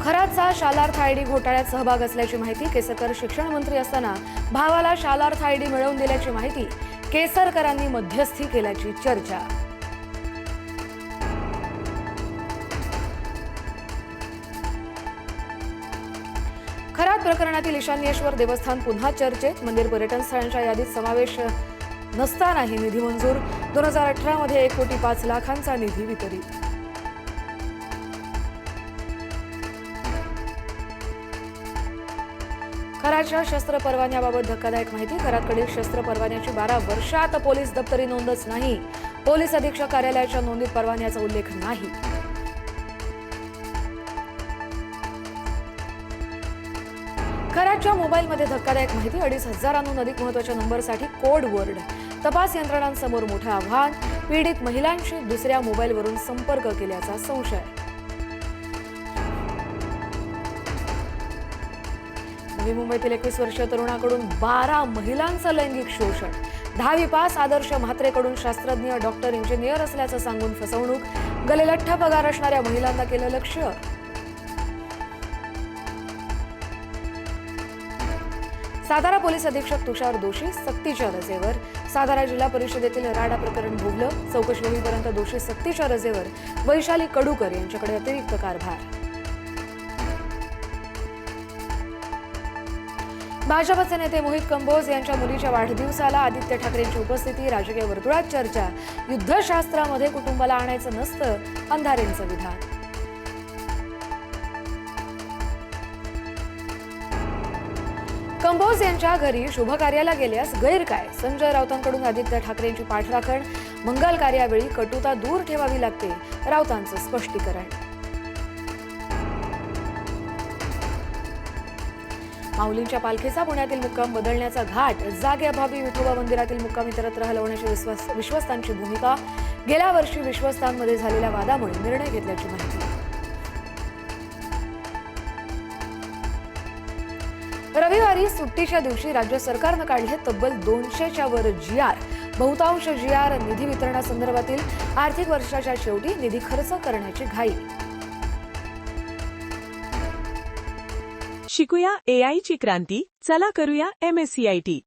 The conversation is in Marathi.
खरातचा शालार्थ आयडी घोटाळ्यात सहभाग असल्याची माहिती केसरकर शिक्षण मंत्री असताना भावाला शालार्थ आयडी मिळवून दिल्याची माहिती केसरकरांनी मध्यस्थी केल्याची चर्चा। खरात प्रकरणातील ईशान्येश्वर देवस्थान पुन्हा चर्चेत। मंदिर पर्यटन स्थळांच्या यादीत समावेश नसतानाही निधी मंजूर। 2018 मध्ये 1,05,00,000चा निधी वितरित। खरातच्या शस्त्र परवान्याबाबत धक्कादायक माहिती। खरातकडील शस्त्र परवान्याची 12 वर्षात पोलीस दप्तरी नोंदच नाही। पोलीस अधीक्षक कार्यालयाच्या नोंदीत परवान्याचा उल्लेख नाही। खरातच्या मोबाईलमध्ये धक्कादायक माहिती। 2,500हून अधिक महत्त्वाच्या नंबरसाठी कोड वर्ड। तपास यंत्रणांसमोर मोठं आव्हान। पीडित महिलांशी दुसऱ्या मोबाईलवरून संपर्क केल्याचा संशय। नवी मुंबईतील 21 वर्षीय तरुणाकडून 12 महिलांचं लैंगिक शोषण। 10वी पास आदर्श म्हात्रेकडून शास्त्रज्ञ, डॉक्टर, इंजिनियर असल्याचं सांगून फसवणूक। गलेलठ्ठ पगार असणाऱ्या महिलांना केलं लक्ष्य। सातारा पोलीस अधीक्षक तुषार दोषी सक्तीच्या रजेवर। सातारा जिल्हा परिषदेतील राडा प्रकरण भोगलं। चौकशी होईपर्यंत दोषी सक्तीच्या रजेवर। वैशाली कडूकर यांच्याकडे अतिरिक्त कारभार। भाजपचे नेते मोहित कंबोज यांच्या मुलीच्या वाढदिवसाला आदित्य ठाकरेंची उपस्थिती। राजकीय वर्तुळात चर्चा। युद्धशास्त्रामध्ये कुटुंबाला आणायचं नसतं, अंधारेंचं विधान। कंबोज यांच्या घरी शुभ कार्याला गेल्यास गैर काय? संजय राऊतांकडून आदित्य ठाकरेंची पाठराखण। मंगल कार्यावेळी कटुता दूर ठेवावी लागते, राऊतांचं स्पष्टीकरण। माऊलींच्या पालखीचा पुण्यातील मुक्काम बदलण्याचा घाट। जागेअभावी विठोबा मंदिरातील मुक्काम इतरत्र हलवण्याची विश्वस्तांची भूमिका। गेल्या वर्षी विश्वस्तांमध्ये झालेल्या वादामुळे निर्णय घेतल्याची माहिती। रविवारी सुट्टीच्या दिवशी राज्य सरकारनं काढले तब्बल 200च्या वर GR। बहुतांश GR निधी वितरणासंदर्भातील आर्थिक वर्षाच्या शेवटी निधी खर्च करण्याची घाई। शिकूया AI ची क्रांती, चला करूया MSCIT।